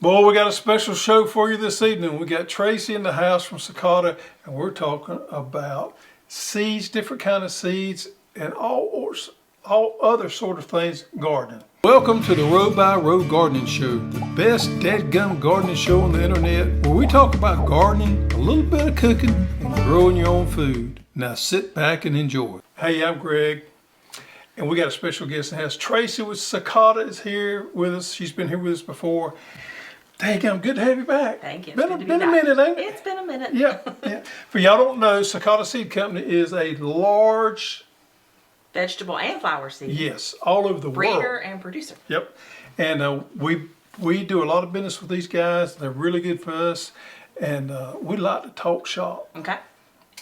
Boy, we got a special show for you this evening. We got Tracey in the house from Sakata, and we're talking about seeds, different kind of seeds, and all other sort of things gardening. Welcome to the Row by Row Gardening Show, the best dadgum gardening show on the internet, where we talk about gardening, a little bit of cooking, and growing your own food. Now sit back and enjoy. Hey, I'm Greg, and we got a special guest in the house. Tracey with Sakata is here with us. She's been here with us before. Daggum, good to have you back. Thank you. Been a minute, ain't it? It's been a minute. Yeah. For y'all don't know, Sakata Seed Company is a large vegetable and flower seed. Yes, all over the world. Breeder and producer. Yep. And we do a lot of business with these guys. They're really good for us, and we like to talk shop. Okay.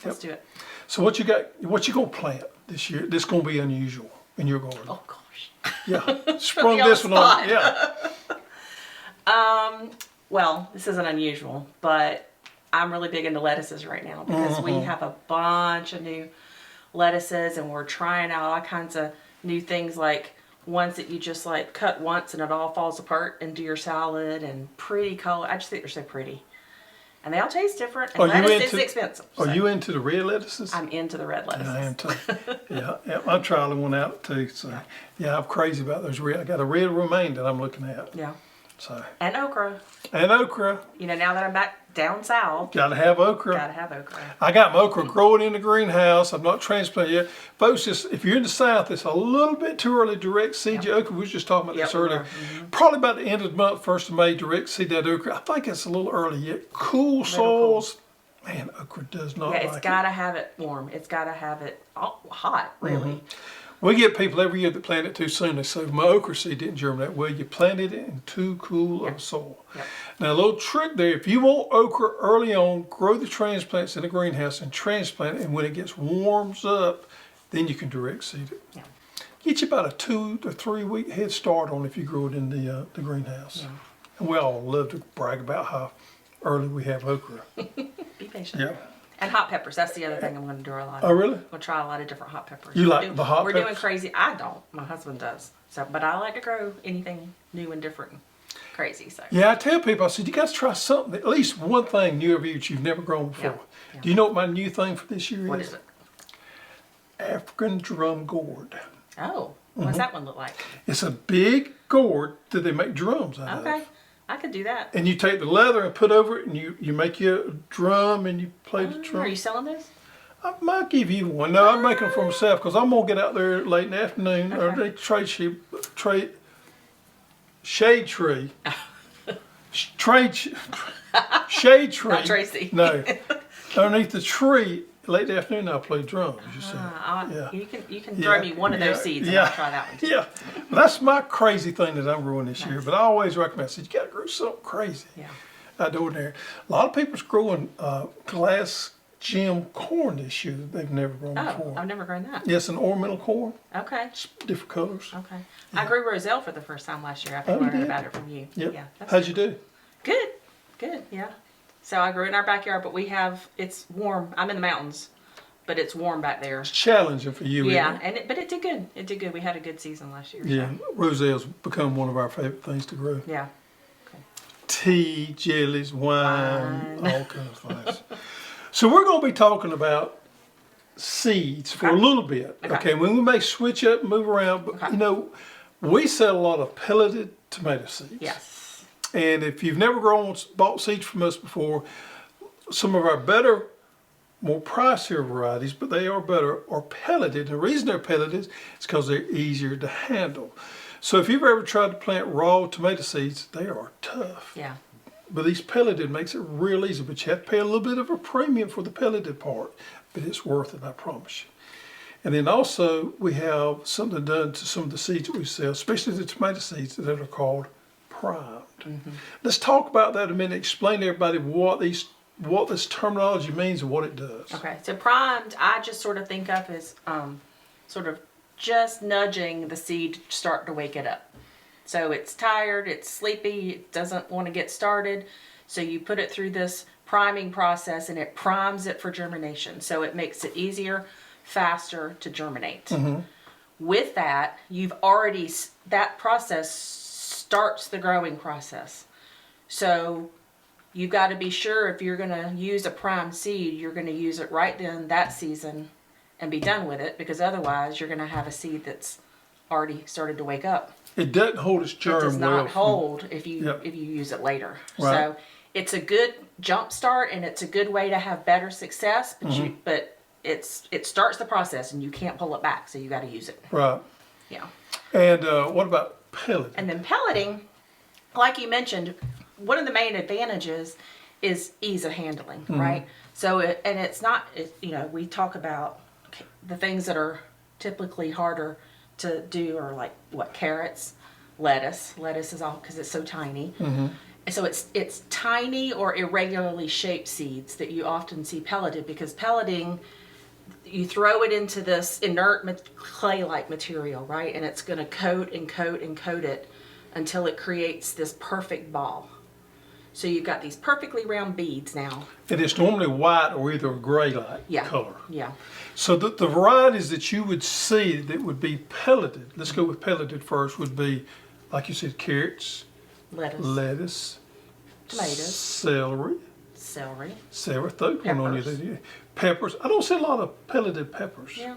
Let's do it. So what you got? What you gonna plant this year? This gonna be unusual in your garden. Oh gosh. Yeah. Sprung this one on. Yeah. Well, this isn't unusual, but I'm really big into lettuces right now because we have a bunch of new lettuces and we're trying out all kinds of new things, like ones that you just like cut once and it all falls apart and do your salad, and pretty color. I just think they're so pretty. And they all taste different, and lettuce is expensive. Are you into the red lettuces? I'm into the red lettuces. Yeah, I am too. yeah, I'm trying one out too. So yeah, I'm crazy about those red. I got a red romaine that I'm looking at. Yeah. So. And okra. And okra. You know, now that I'm back down south. Gotta have okra. Gotta have okra. I got my okra growing in the greenhouse. I'm not transplanted yet. Folks, just if you're in the south, it's a little bit too early to direct seed your okra. We were just talking about this earlier. Probably about the end of the month, 1st of May, direct seed that okra. I think it's a little early yet. Cool soils. Man, okra does not like it. Yeah, it's gotta have it warm. It's gotta have it hot, really. We get people every year that plant it too soon. They say, my okra seed didn't germinate well. You planted it in too cool of soil. Yep. Now, a little trick there. If you want okra early on, grow the transplants in the greenhouse and transplant it. And when it warms up, then you can direct seed it. Yeah. Get you about a 2 to 3 week head start on if you grow it in the greenhouse. Yeah. And we all love to brag about how early we have okra. Be patient. Yeah. And hot peppers. That's the other thing I'm going to do a lot of. Oh, really? I'm going to try a lot of different hot peppers. You like the hot peppers? We're doing crazy. I don't. My husband does. So, but I like to grow anything new and different and crazy. So. Yeah, I tell people, I said, you guys try something, at least one thing new every year that you've never grown before. Yeah. Yeah. Do you know what my new thing for this year is? What is it? African drum gourd. Oh, what's that one look like? It's a big gourd that they make drums out of. Okay. I could do that. And you take the leather and put over it, and you make you a drum, and you play the drum. Are you selling those? I might give you one. No, I'm making them for myself because I'm gonna get out there late in the afternoon. Or they shade tree. Shade tree. Not Tracey. No, underneath the tree. Late in the afternoon, I'll play drums. You see? Yeah. You can throw me one of those seeds and I'll try that one too. Yeah, well, that's my crazy thing that I'm growing this year. But I always recommend. I said you got to grow something crazy. Yeah. I do it there. A lot of people's growing glass gem corn this year that they've never grown before. I've never grown that. Yes, an ornamental corn. Okay. It's different colors. Okay. Yeah. I grew roselle for the first time last year after learning about it from you. Yep. Yeah. How'd you do? Good. Good. Yeah. So I grew it in our backyard, but it's warm. I'm in the mountains, but it's warm back there. It's challenging for you. Yeah, but it did good. It did good. We had a good season last year. Yeah, so. Roselle's become one of our favorite things to grow. Yeah. Okay. Tea, jellies, wine, all kinds of things. So we're going to be talking about seeds for a little bit. Okay. When we may switch up and move around, but you know, we sell a lot of pelleted tomato seeds. Yes. And if you've never bought seeds from us before, some of our better, more pricier varieties, but they are better, are pelleted. The reason they're pelleted is because they're easier to handle. So if you've ever tried to plant raw tomato seeds, they are tough. Yeah. But these pelleted makes it real easy, but you have to pay a little bit of a premium for the pelleted part, but it's worth it, I promise you. And then also we have something done to some of the seeds that we sell, especially the tomato seeds that are called primed. Let's talk about that a minute. Explain to everybody what this terminology means and what it does. Okay, so primed, I just sort of think of as sort of just nudging the seed to start to wake it up. So it's tired, it's sleepy, it doesn't want to get started. So you put it through this priming process and it primes it for germination. So it makes it easier, faster to germinate. With that, that process starts the growing process. So you got to be sure if you're going to use a prime seed, you're going to use it right then that season and be done with it, because otherwise you're going to have a seed that's already started to wake up. It doesn't hold its germ well. It does not hold if you use it later. Right. So it's a good jump start, and it's a good way to have better success. But it starts the process, and you can't pull it back. So you got to use it. Right. Yeah. And what about pelleting? And then pelleting, like you mentioned, one of the main advantages is ease of handling, right? So it's not, we talk about the things that are typically harder to do are like carrots, lettuce. Lettuce is all because it's so tiny. And so it's tiny or irregularly shaped seeds that you often see pelleted, because pelleting, you throw it into this inert clay-like material, right? And it's going to coat and coat and coat it until it creates this perfect ball. So you've got these perfectly round beads now. And it's normally white or either a gray-like color. Yeah. So the varieties that you would see that would be pelleted, let's go with pelleted first, would be, like you said, carrots, lettuce, tomatoes, celery, throw one on you there. Peppers. I don't see a lot of pelleted peppers. Yeah.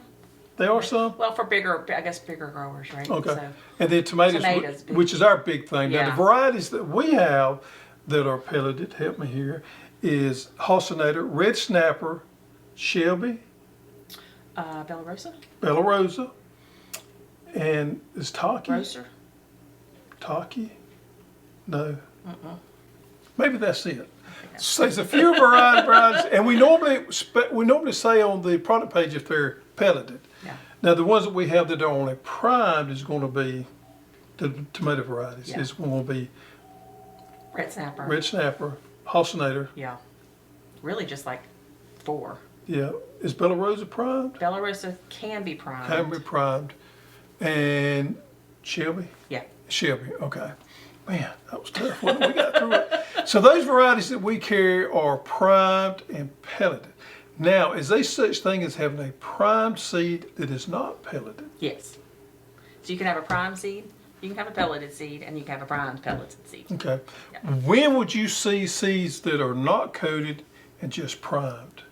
There are some? Well, for bigger growers, right? Okay. So, and then tomatoes which is our big thing. Yeah. Now, the varieties that we have that are pelleted, help me here, is Hostinator, Red Snapper, Shelby, Bella Rosa, and is Taki? Roser? Taki? No. Maybe that's it. So there's a few varieties, and we normally say on the product page if they're pelleted. Yeah. Now the ones that we have that are only primed is going to be the tomato varieties. Yeah. It's going to be Red Snapper, Hostinator. Yeah. Really just like 4. Yeah. Is Bella Rosa primed? Bella Rosa can be primed. Can be primed. And Shelby? Yeah. Shelby, okay. Man, that was tough. We got through it. So those varieties that we carry are primed and pelleted. Now, is there such thing as having a primed seed that is not pelleted? Yes. So you can have a primed seed, you can have a pelleted seed, and you can have a primed pelleted seed. Okay. Yeah. When would you see seeds that are not coated and just primed?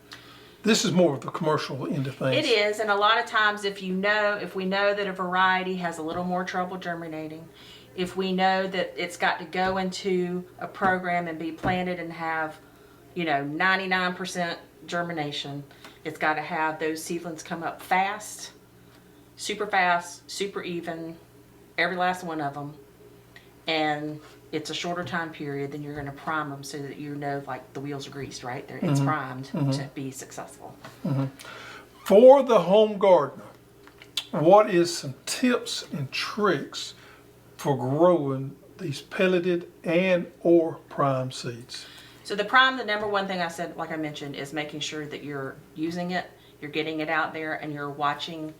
This is more of the commercial end of things. It is, and a lot of times if we know that a variety has a little more trouble germinating, if we know that it's got to go into a program and be planted and have, 99% germination, it's got to have those seedlings come up fast, super even, every last one of them, and it's a shorter time period, then you're going to prime them so that like the wheels are greased, right? It's primed to be successful. For the home gardener, what is some tips and tricks for growing these pelleted and or prime seeds? So the number one thing I said, like I mentioned, is making sure that you're using it, you're getting it out there, and you're watching,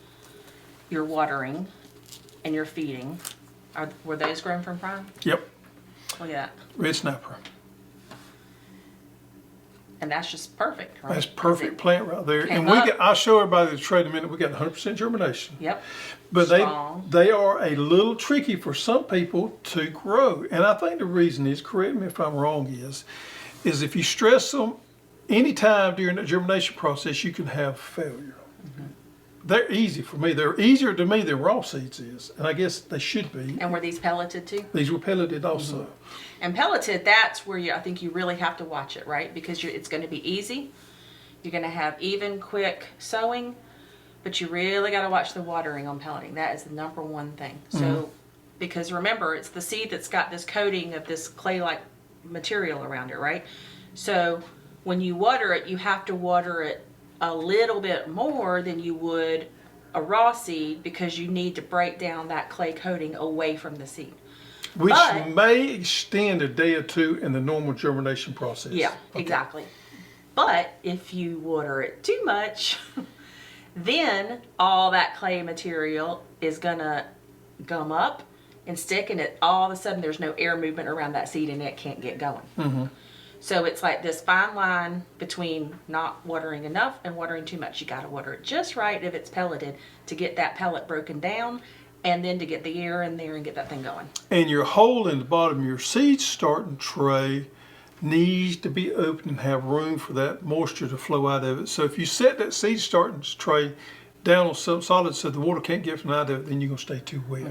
you're watering, and you're feeding. Were those grown from prime? Yep. Look at that. Red Snapper. And that's just perfect, right? That's perfect plant right there. And up. I'll show everybody the tray in a minute. We got 100% germination. Yep. But Strong. they are a little tricky for some people to grow. And I think the reason is, correct me if I'm wrong, is if you stress them anytime during the germination process, you can have failure. They're easy for me. They're easier to me than raw seeds is. And I guess they should be. And were these pelleted too? These were pelleted also. And pelleted, that's where I think you really have to watch it, right? Because it's going to be easy. You're going to have even, quick sowing. But you really got to watch the watering on pelleting. That is the number one thing. So, because remember, it's the seed that's got this coating of this clay-like material around it, right? So when you water it, you have to water it a little bit more than you would a raw seed, because you need to break down that clay coating away from the seed. Which may extend a day or two in the normal germination process. Yeah, exactly. But if you water it too much, then all that clay material is gonna gum up and stick, and all of a sudden there's no air movement around that seed and it can't get going. So it's like this fine line between not watering enough and watering too much. You got to water it just right if it's pelleted to get that pellet broken down and then to get the air in there and get that thing going. And your hole in the bottom of your seed starting tray needs to be open and have room for that moisture to flow out of it. So if you set that seed starting tray down on something solid so the water can't get from out of it, then you're going to stay too wet.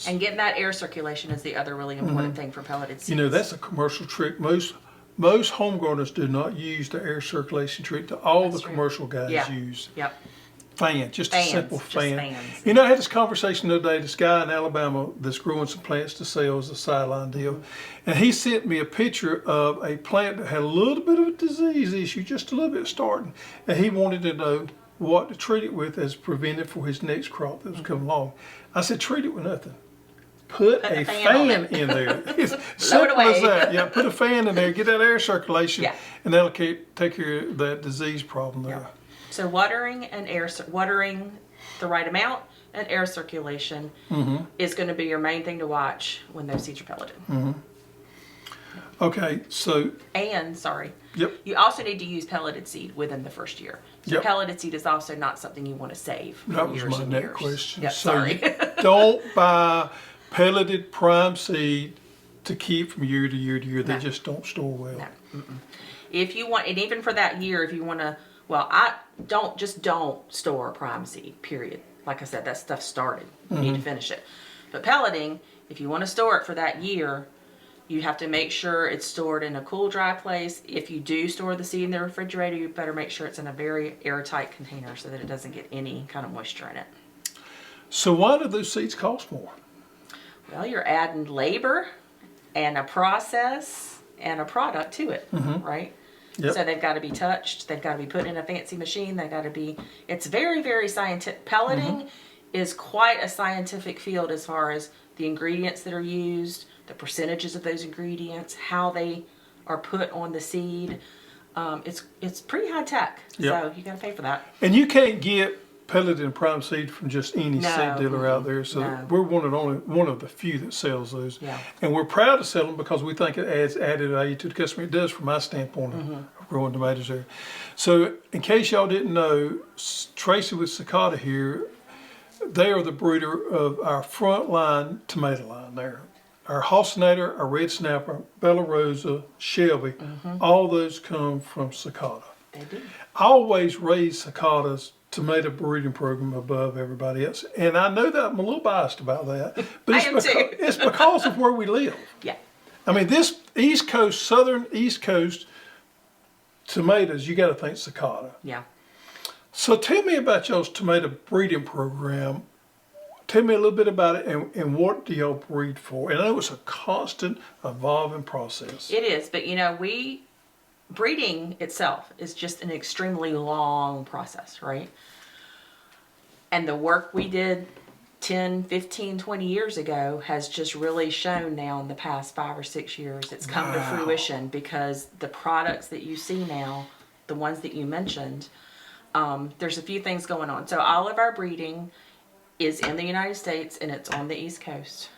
And getting that air circulation is the other really important thing for pelleted seeds. You know, that's a commercial trick. Most home gardeners do not use the air circulation trick that all the commercial guys use. Yep. Fan, just a simple fan. Fans. You know, I had this conversation the other day. This guy in Alabama that's growing some plants to sell as a sideline deal. And he sent me a picture of a plant that had a little bit of a disease issue, just a little bit starting. And he wanted to know what to treat it with as preventive for his next crop that was coming along. I said, treat it with nothing. Put a fan in there. It's simple as that. Yeah, put a fan in there, get that air circulation, and that'll take care of that disease problem there. Yeah. So watering and watering the right amount and air circulation is going to be your main thing to watch when those seeds are pelleted. Okay, so. And, Yep. you also need to use pelleted seed within the first year. So Yep. pelleted seed is also not something you want to save for That was years my and next years. question. Yep, So sorry. you don't buy pelleted prime seed to keep from year to year to year. They just don't store well. No. If you want, and even for that year, if you want to, well, don't store prime seed, period. Like I said, that stuff started. You need to finish it. But pelleting, if you want to store it for that year, you have to make sure it's stored in a cool, dry place. If you do store the seed in the refrigerator, you better make sure it's in a very airtight container so that it doesn't get any kind of moisture in it. So why do those seeds cost more? Well, you're adding labor and a process and a product to it, right? Yep. So they've got to be touched. They've got to be put in a fancy machine. They've got to be, it's very, very scientific. Pelleting is quite a scientific field as far as the ingredients that are used, the percentages of those ingredients, how they are put on the seed. It's pretty high tech, so you got to pay for that. And you can't get pelleted and prime seed from just any seed dealer out there. So we're one of the few that sells those. Yeah. And we're proud to sell them because we think it adds added value to the customer. It does from my standpoint of growing tomatoes there. So in case y'all didn't know, Tracey with Sakata here, they are the breeder of our frontline tomato line there. Our Hostinator, our Red Snapper, Bella Rosa, Shelby, all those come from Sakata. They do. I always raise Sakata's tomato breeding program above everybody else. And I know that I'm a little biased about that. But it's because of where we live. Yeah. I mean, this East Coast, southern East Coast tomatoes, you got to think Sakata. Yeah. So tell me about y'all's tomato breeding program. Tell me a little bit about it and what do y'all breed for? And I know it's a constant evolving process. It is, but you know, breeding itself is just an extremely long process, right? And the work we did 10, 15, 20 years ago has just really shown now in the past 5 or 6 years. It's come to fruition because the products that you see now, the ones that you mentioned, there's a few things going on. So all of our breeding is in the United States and it's on the East Coast.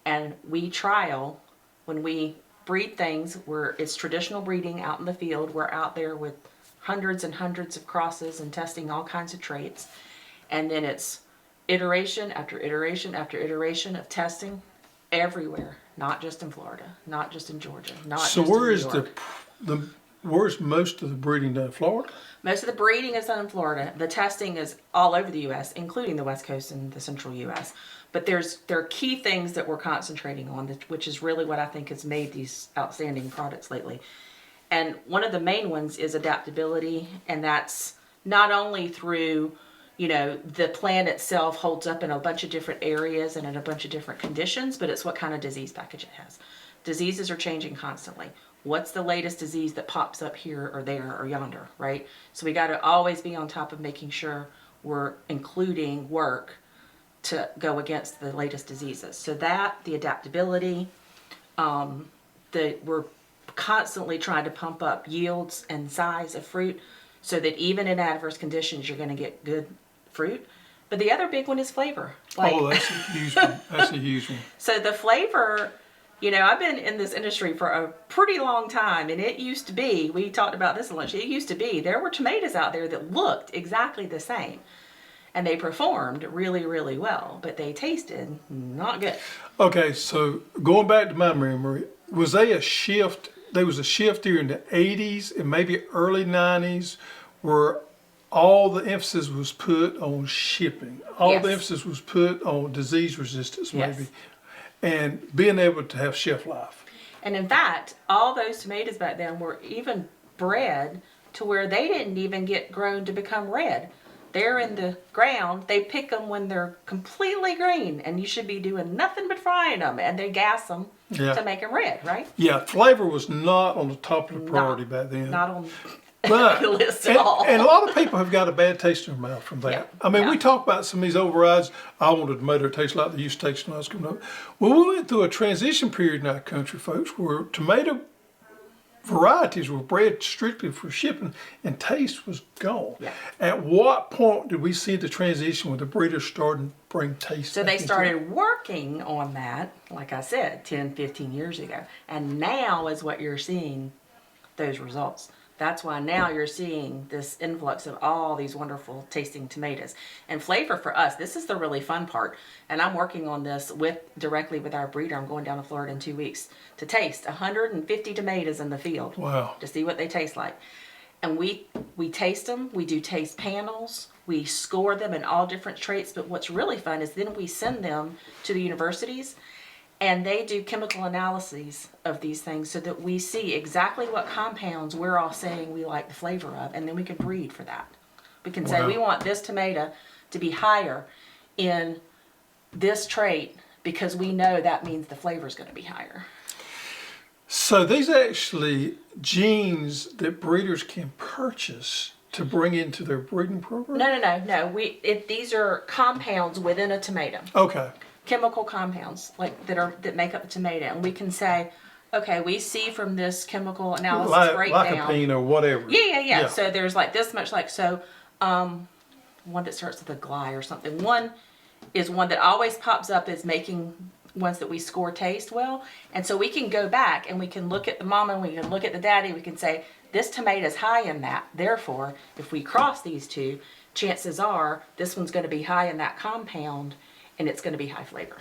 And we trial when we breed things where it's traditional breeding out in the field. We're out there with hundreds and hundreds of crosses and testing all kinds of traits. And then it's iteration after iteration after iteration of testing everywhere, not just in Florida, not just in Georgia, not just in New York. Where's most of the breeding done in Florida? Most of the breeding is done in Florida. The testing is all over the U.S., including the West Coast and the central U.S. But there are key things that we're concentrating on, which is really what I think has made these outstanding products lately. And one of the main ones is adaptability, and that's not only through, you know, the plant itself holds up in a bunch of different areas and in a bunch of different conditions, but it's what kind of disease package it has. Diseases are changing constantly. What's the latest disease that pops up here or there or yonder, right? So we got to always be on top of making sure we're including work to go against the latest diseases. So that, the adaptability, we're constantly trying to pump up yields and size of fruit so that even in adverse conditions, you're going to get good fruit. But the other big one is flavor. Oh, that's a huge one. That's a huge one. So the flavor, you know, I've been in this industry for a pretty long time, and it used to be, we talked about this at lunch, it used to be, there were tomatoes out there that looked exactly the same. And they performed really, really well, but they tasted not good. Okay, so going back to my memory, was they a shift? There was a shift here in the 80s and maybe early 90s where all the emphasis was put on shipping. All the Yes. emphasis was put on disease resistance, Yes. maybe, and being able to have shelf life. And in fact, all those tomatoes back then were even bred to where they didn't even get grown to become red. They're in the ground. They pick them when they're completely green, and you should be doing nothing but frying them, and they gas them Yeah. to make them red, right? Yeah, flavor was not on the top of the priority back then. Not on But, the list at all. and a lot of people have got a bad taste in their mouth from that. Yeah. I mean, Yeah. we talk about some of these overrides. I wanted tomato to taste like they used to taste when I was growing up. Well, we went through a transition period in our country, folks, where tomato varieties were bred strictly for shipping and taste was gone. Yeah. At what point did we see the transition where the breeders started to bring taste So back they into it? started working on that, like I said, 10, 15 years ago. And now is what you're seeing those results. That's why now you're seeing this influx of all these wonderful tasting tomatoes. And flavor for us, this is the really fun part. And I'm working on this directly with our breeder. I'm going down to Florida in 2 weeks to taste 150 tomatoes in the field. Wow. To see what they taste like. And we taste them, we do taste panels, we score them in all different traits, but what's really fun is then we send them to the universities and they do chemical analyses of these things so that we see exactly what compounds we're all saying we like the flavor of, and then we can breed for that. We can say Wow. we want this tomato to be higher in this trait because we know that means the flavor is going to be higher. So these are actually genes that breeders can purchase to bring into their breeding program? No. These are compounds within a tomato. Okay. Chemical compounds that make up a tomato, and we can say, okay, we see from this chemical analysis breakdown, Lycopene or whatever. Yeah. So there's like this much, one that starts with a gly or something. One is one that always pops up as making ones that we score taste well, and so we can go back and we can look at the mama, and we can look at the daddy. We can say this tomato is high in that. Therefore, if we cross these two, chances are this one's going to be high in that compound. And it's going to be high flavor.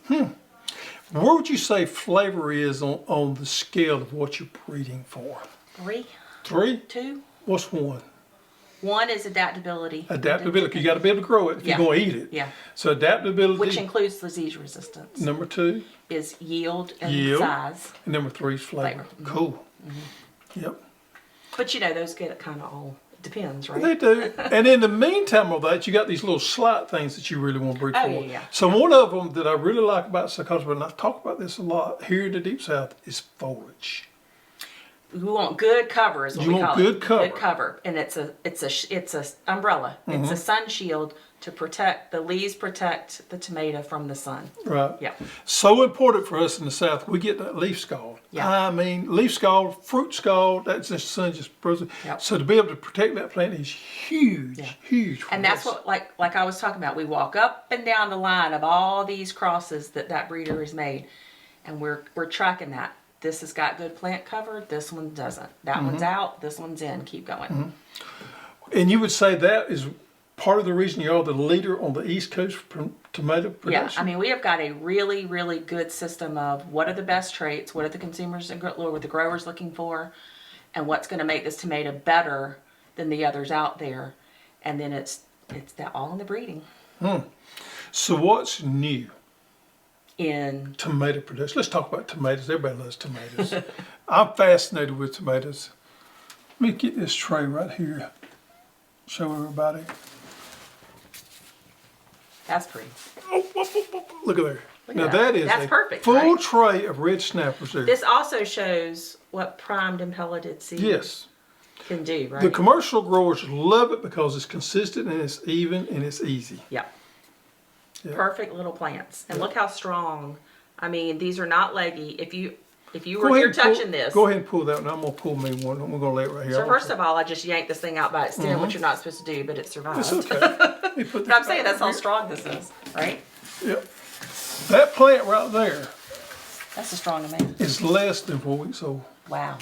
Where would you say flavor is on the scale of what you're breeding for? 3. 3? 2. What's 1? 1 is adaptability. Adaptability. You got to be able to grow it if Yeah. you're going to eat it. Yeah. So adaptability. Which includes disease resistance. Number 2. Is yield and Yield. size. And number 3 is flavor. Cool. Yep. But those get kind of all depends, right? They do. And in the meantime of that, you got these little slight things that you really want to breed Oh, for. yeah. So one of them that I really like about Sakata, and I talk about this a lot here in the Deep South, is foliage. We want good cover, is what You we want call good it. cover. Good cover, and it's a umbrella. It's a sun shield to protect the leaves, protect the tomato from the sun. Right. Yeah. So important for us in the South. We get that leaf scald. Yeah. I mean, leaf scald, fruit scald. That's just sun just frozen. Yep. So to be able to protect that plant is huge, huge. For And that's us. what, like I was talking about, we walk up and down the line of all these crosses that breeder has made, and we're tracking that. This has got good plant cover. This one doesn't. That one's out. This one's in. Keep going. And you would say that is part of the reason you're the leader on the East Coast for tomato Yeah, production? I mean, we have got a really, really good system of what are the best traits, what are the consumers and what the growers looking for, and what's going to make this tomato better than the others out there. And then it's that all in the breeding. So what's new In tomato production? Let's talk about tomatoes. Everybody loves tomatoes. I'm fascinated with tomatoes. Let me get this tray right here. Show everybody. that's pretty. Look at there. Look Now at that is that's a perfect, full right? tray of red snappers there. This also shows what primed and pelleted seeds Yes. can do, right? The commercial growers love it because it's consistent and it's even and it's easy. Yeah. Yeah. Perfect little plants. And look how strong. I mean, these are not leggy. If you Go were ahead here and pull- touching this. Go ahead and pull that one. I'm going to pull me one. I'm going to lay it right here. So first of all, I just yanked this thing out by its stem, which you're not supposed to do, but it survived. It's okay. Let me put But I'm this saying back that's how here. strong this is, right? Yep. That plant right there That's a strong amount. is less than 4 weeks old. Wow.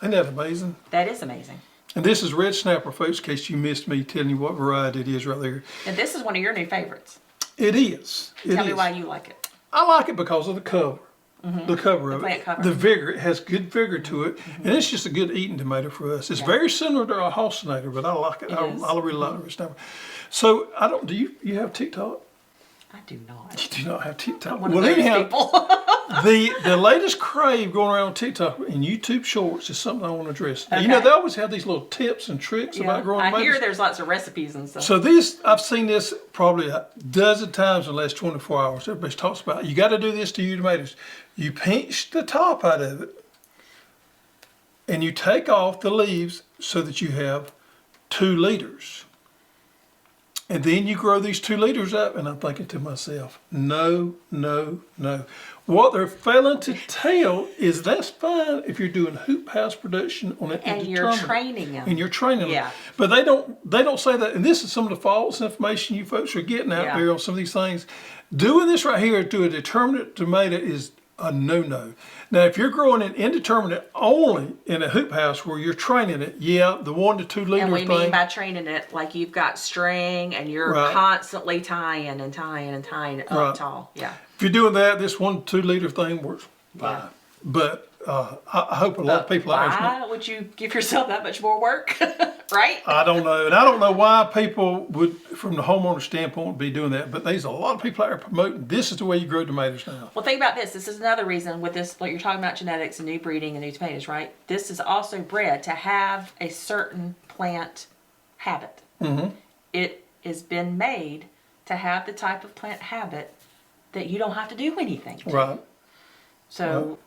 Isn't that amazing? That is amazing. And this is red snapper, folks, in case you missed me telling you what variety it is right there. And this is one of your new favorites. It is. Tell me why you like it. I like it because of the cover. The cover of plant it. cover. The vigor. It has good vigor to it. And it's just a good eating tomato for us. It's very similar to our hostinator, but I like it. I really like the red snapper. So, do you have TikTok? I do not. You do not have TikTok. I'm one of those people. the latest crave going around TikTok and YouTube Shorts is something I want to address. Okay. You know, they always have these little tips and tricks about growing tomatoes. I hear there's lots of recipes and stuff. So I've seen this probably a dozen times in the last 24 hours. Everybody talks about, you got to do this to your tomatoes. You pinch the top out of it and you take off the leaves so that you have 2 liters. And then you grow these 2 liters up, and I'm thinking to myself, no, no, no. What they're failing to tell is that's fine if you're doing hoop house production on an and you're training them. And you're training them. Yeah. But they don't say that. And this is some of the false information you folks are getting out there on some of these things. Doing this right here to a determinate tomato is a no-no. Now, if you're growing an indeterminate only in a hoop house where you're training it, the 1 to 2 liter and we thing. mean by training it, like you've got string and you're constantly tying up tall. Yeah. If you're doing that, this 1 to 2 liter thing works fine. Yeah. But I hope a lot of people out there. Why would you give yourself that much more work? Right? I don't know. And I don't know why people would, from the homeowner standpoint, be doing that. But there's a lot of people out there promoting this is the way you grow tomatoes now. Well, think about this. This is another reason with this, like you're talking about genetics and new breeding and new tomatoes, right? This is also bred to have a certain plant habit. Mm-hmm. It has been made to have the type of plant habit that you don't have to do anything to. Right. So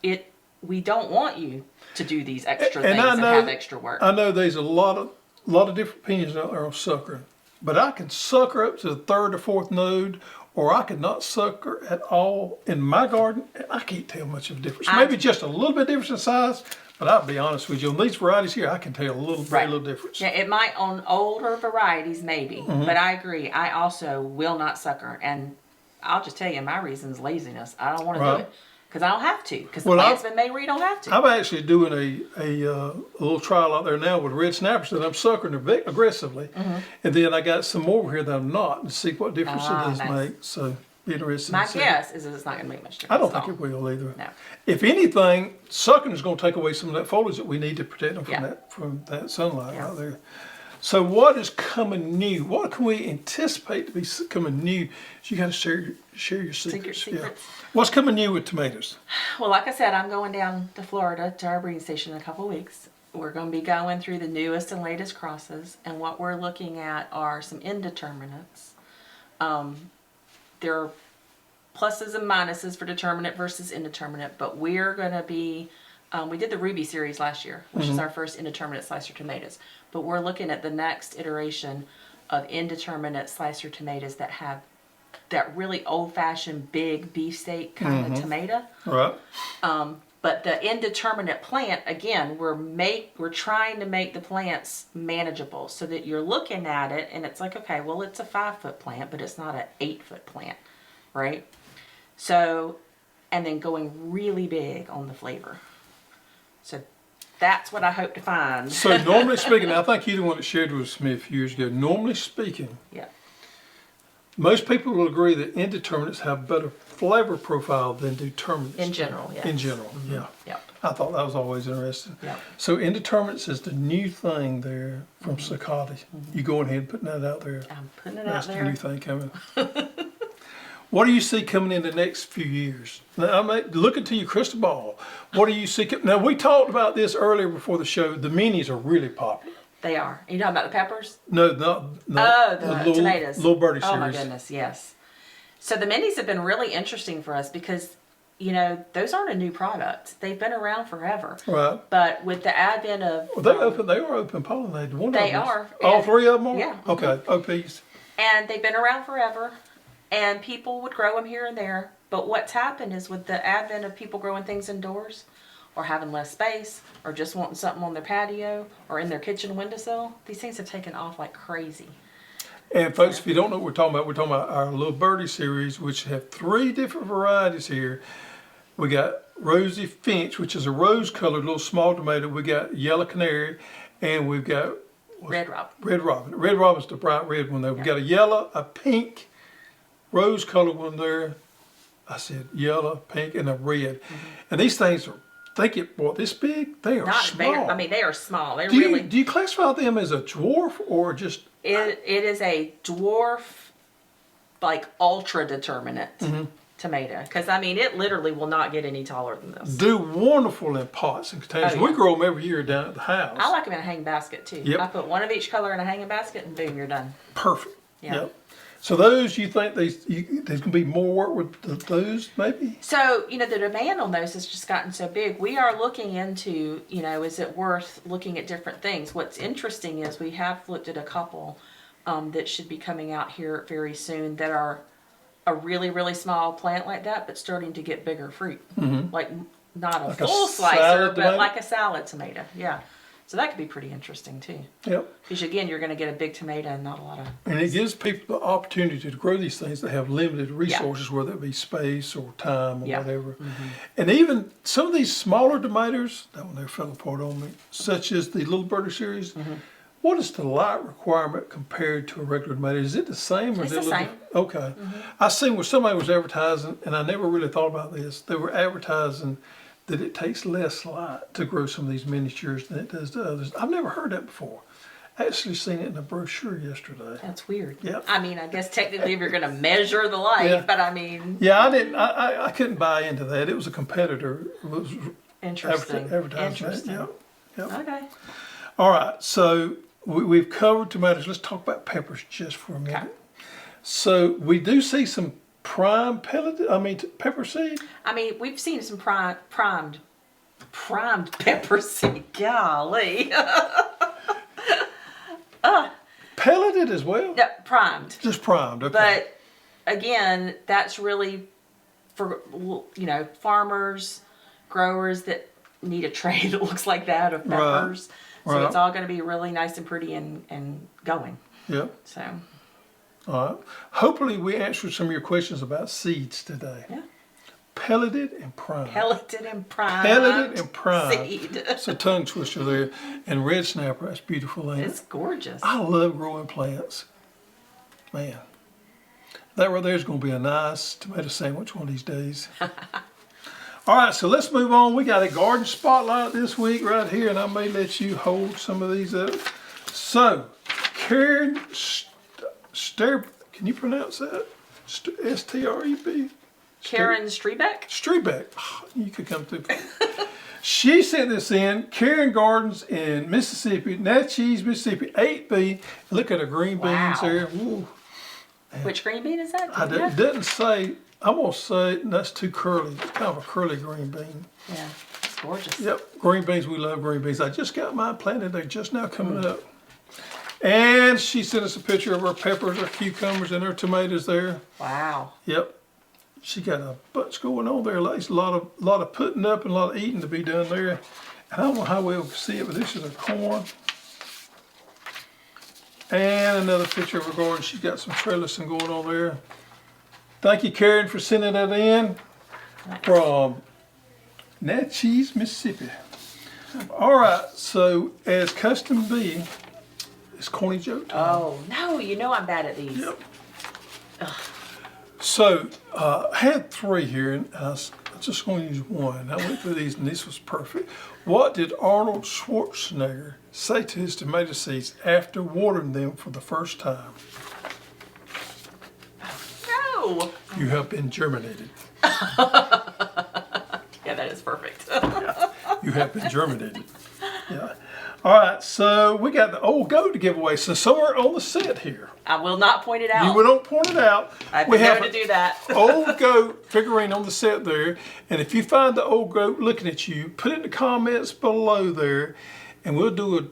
we don't want you to do these extra things and have extra work. I know there's a lot of different opinions out there on suckering, but I can sucker up to the 3rd or 4th node, or I could not sucker at all in my garden, and I can't tell much of a difference. Maybe just a little bit difference in size, but I'll be honest with you, on these varieties here, I can tell very little difference. Yeah, it might on older varieties maybe, but I agree. I also will not sucker, and I'll just tell you my reason is laziness. I don't want to do it. Because I don't have to. Because the plant's been made where you don't have to. I'm actually doing a little trial out there now with red snappers that I'm suckering aggressively. Mm-hmm. And then I got some more over here that I'm not, to see what difference it does make. So be interested My guess is that it's not going to make much difference. I don't think it will either. No. If anything, sucking is going to take away some of that foliage that we need to protect them from that sunlight out there. So what is coming new? What can we anticipate to be coming new? You got to share your secrets. Yeah. What's coming new with tomatoes? Well, like I said, I'm going down to Florida to our breeding station in a couple of weeks. We're going to be going through the newest and latest crosses, and what we're looking at are some indeterminates. There are pluses and minuses for determinate versus indeterminate, but we're going to be, we did the Ruby series last year, which is our first indeterminate slicer tomatoes, but we're looking at the next iteration of indeterminate slicer tomatoes that have that really old-fashioned big beefsteak kind of tomato. Right. But the indeterminate plant, again, we're trying to make the plants manageable so that you're looking at it and it's like, okay, well, it's a 5-foot plant, but it's not an 8-foot plant, right? So, and then going really big on the flavor. So that's what I hope to find. So normally speaking, I think you're the one that shared with me a few years ago. Normally speaking, most people will agree that indeterminates have better flavor profile than determinates. In general, yes. In general, yeah. I thought that was always interesting. Yeah. So indeterminates is the new thing there from Sakata. You going ahead and putting that out there. I'm putting it That's out there. That's the new thing coming. What do you see coming in the next few years? Now, look into your crystal ball. What do you see? Now, we talked about this earlier before the show. The minis are really popular. They are. Are you talking about the peppers? No. The tomatoes. Little birdie series. Oh my goodness, yes. So the minis have been really interesting for us because, you know, those aren't a new product. They've been around forever. Right. But with the advent of... Well, they are open pollinated. They are. All three of them are? Yeah. Okay, OPs. And they've been around forever. And people would grow them here and there. But what's happened is with the advent of people growing things indoors, or having less space, or just wanting something on their patio, or in their kitchen windowsill, these things have taken off like crazy. And folks, if you don't know what we're talking about our little birdie series, which have 3 different varieties here. We got Rosy Finch, which is a rose-colored little small tomato. We got Yellow Canary, And we've got Red Robin. Red Robin. Red Robin's the bright red one there. We've got a yellow, a pink, rose colored one there. I said yellow, pink, and a red. And these things are, they get, boy, this big, they are Not small. big. I mean, they are small. They're do you, really. do you classify them as a dwarf or just? It is a dwarf, like ultra determinant tomato. Because I mean, it literally will not get any taller than this. Do wonderful in pots and containers. Oh, yeah. We grow them every year down at the house. I like them in a hanging basket too. Yep. I put one of each color in a hanging basket, and boom, you're done. Perfect. Yeah. Yep. So those, you think there's going to be more work with those maybe? So, you know, the demand on those has just gotten so big. We are looking into, you know, is it worth looking at different things? What's interesting is we have looked at a couple that should be coming out here very soon that are a really, really small plant like that, but starting to get bigger fruit. Like not Like a a full slicer, salad but tomato? like a salad tomato. Yeah. So that could be pretty interesting too. Yep. Because again, you're going to get a big tomato and not a lot of... And it gives people the opportunity to grow these things that have limited resources, whether it be space or time or whatever. And even some of these smaller tomatoes, that one there fell apart on me, such as the Little Birdie series, what is the light requirement compared to a regular tomato? Is it the same? Or It's is it the same. Okay. I seen where somebody was advertising, and I never really thought about this. They were advertising that it takes less light to grow some of these miniatures than it does to others. I've never heard that before. I actually seen it in a brochure yesterday. That's weird. Yep. I mean, I guess technically if you're going to measure the light, Yeah. but I mean... Yeah, I couldn't buy into that. It was a competitor. It was Interesting. advertising that. Interesting. Yep. Okay. All right, so we've covered tomatoes. Let's talk about peppers just for a minute. Okay. So we do see some prime pepper seed. I mean, we've seen some primed pepper seed. Golly. Pelleted as well? No, primed. Just primed, okay. But again, that's really for, you know, farmers, growers that need a tray that looks like that of peppers. So Right. it's all going to be really nice and pretty and going. Yep. So, All right. Hopefully we answered some of your questions about seeds today. yeah. Pelleted and primed. Pelleted and primed. Pelleted and primed. Seed. It's a tongue twister there. And red snapper, that's beautiful, ain't It's it? gorgeous. I love growing plants. Man, that right there is going to be a nice tomato sandwich one of these days. All right, so let's move on. We got a garden spotlight this week right here, and I may let you hold some of these up. So, Karen Sterb, can you pronounce that? S-T-R-E-B? Karen Strebeck? Strebeck. Oh, you could come through. She sent this in. Karen Gardens in Mississippi, Natchez, Mississippi, 8B. Look at her green beans there. Woo. Which green bean is that? It doesn't say, I'm going to say that's too curly. It's kind of a curly green bean. Yeah, it's gorgeous. Yep, green beans, we love green beans. I just got mine planted. They're just now coming up. And she sent us a picture of her peppers, her cucumbers, and her tomatoes there. Wow. Yep. She got a bunch going on there. There's a lot of putting up and a lot of eating to be done there. And I don't know how well we can see it, but this is her corn. And another picture of her garden. She's got some trellising going on there. Thank you, Karen, for sending that in from Natchez, Mississippi. All right, so as custom be, it's Corny Joke time. Oh, no, you know I'm bad at these. Yep. So, I had three here, and I was just going to use one. I went through these, and this was perfect. What did Arnold Schwarzenegger say to his tomato seeds after watering them for the first time? No. You have been germinated. Yeah, that is perfect. You have been germinated. Yeah. All right, so we got the old goat to give away. So somewhere on the set here, I will not point it out. you don't point it out. I've We been have known to do that. old goat figurine on the set there, and if you find the old goat looking at you, put it in the comments below there, and we'll do a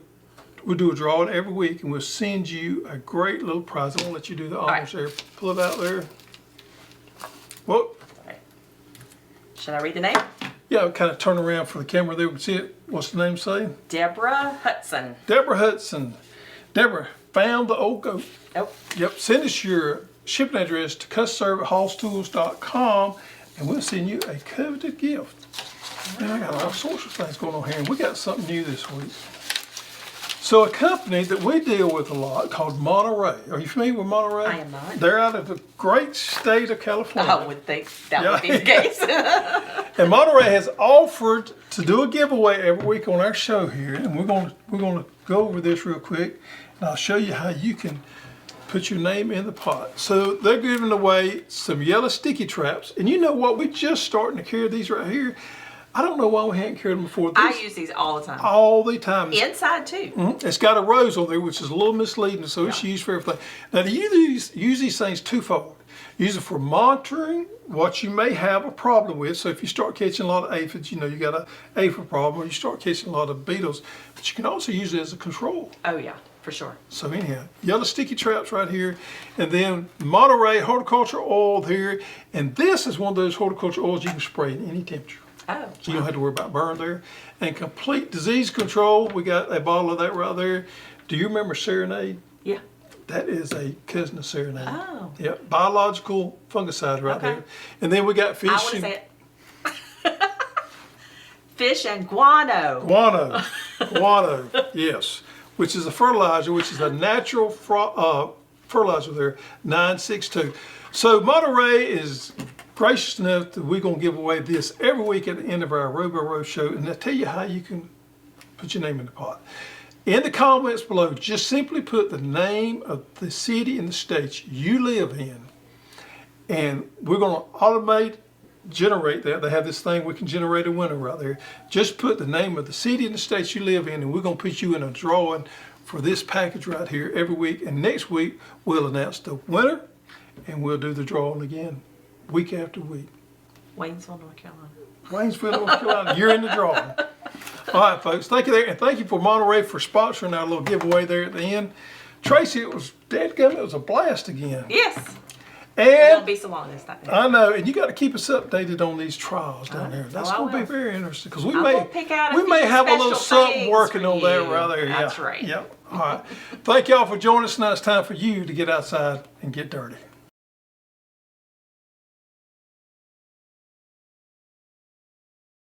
drawing every week, and we'll send you a great little prize. I'm gonna let you do the honors there. Pull it out there. Whoa. Okay. Should I read the name? Yeah, kind of turn around for the camera there. We can see it. What's the name say? Deborah Hudson. Deborah Hudson. Deborah found the old goat. Nope. Yep. Send us your shipping address to custserve@hosstools.com, and we'll send you a coveted gift. Man, I got all sorts of things going on here, and we got something new this week. So a company that we deal with a lot called Monterey. Are you familiar with Monterey? I am not. They're out of the great state of California. I would think that would be the case. And Monterey has offered to do a giveaway every week on our show here, and we're gonna go over this real quick, and I'll show you how you can put your name in the pot. So they're giving away some yellow sticky traps, and you know what? We're just starting to carry these right here. I don't know why we hadn't carried them before. I use these all the time. All the time. Inside too. It's got a rose on there, which is a little misleading, so it's used for everything. Now, use these things twofold. Use it for monitoring what you may have a problem with. So if you start catching a lot of aphids, you know you got an aphid problem, or you start catching a lot of beetles. But you can also use it as a control. Oh yeah, for sure. So anyhow, yellow sticky traps right here, and then Monterey horticulture oil here, and this is one of those horticulture oils you can spray in any temperature. Oh. So you don't have to worry about burn there. And complete disease control, we got a bottle of that right there. Do you remember Serenade? Yeah. That is a cousin of Serenade. Oh. Yep, biological fungicide right Okay. there. And then we got fish I want to and say it. Fish and guano. guano, yes, which is a fertilizer, which is a natural fertilizer there, 962. So Monterey is gracious enough that we're going to give away this every week at the end of our Row by Row show, and I'll tell you how you can put your name in the pot. In the comments below, just simply put the name of the city and the states you live in, and we're going to generate that. They have this thing we can generate a winner right there. Just put the name of the city and the states you live in, and we're going to put you in a drawing for this package right here every week. And next week we'll announce the winner, and we'll do the drawing again week after week. Waynesville, North Carolina. Waynesville, North Carolina, you're in the drawing. All right, folks, thank you there, and thank you for Monterey for sponsoring our little giveaway there at the end. Tracey, it was dadgum, it was a blast again. Yes. And It won't be so long this time. I know, and you got to keep us updated on these trials down there. That's I going to be will. very interesting because we I'm may gonna pick out a we may few have a little special something things working for on that you. right there. That's Yeah. right. Yep. All right. Thank y'all for joining us. Now it's time for you to get outside and get dirty.